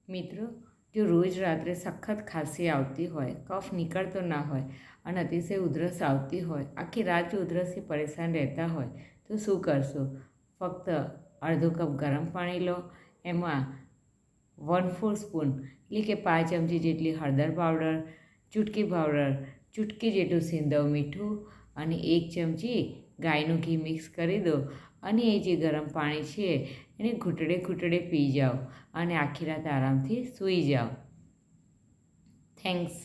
મિત્રો, જો રોજ રાત્રે સખત ખાંસી આવતી હોય, કફ નીકળતો ના હોય અને અતિશય ઉધરસ આવતી હોય, આખી રાત જો ઉધરસથી પરેશાન રહેતા હોય તો શું કરશો? ફક્ત અડધો કપ ગરમ પાણી લો, એમાં 1/4 સ્પૂન એટલે કે 5 ચમચી જેટલી હળદર પાવડર, ચૂટકી પાવડર, ચૂટકી જેટલું સિંધવ મીઠું અને 1 ચમચી ગાયનું ઘી મિક્સ કરી દો અને એ જે ગરમ પાણી છે એને ઘૂંટડે ઘૂંટડે પી જાઓ અને આખી રાત આરામથી સૂઈ જાઓ. થેન્ક્સ.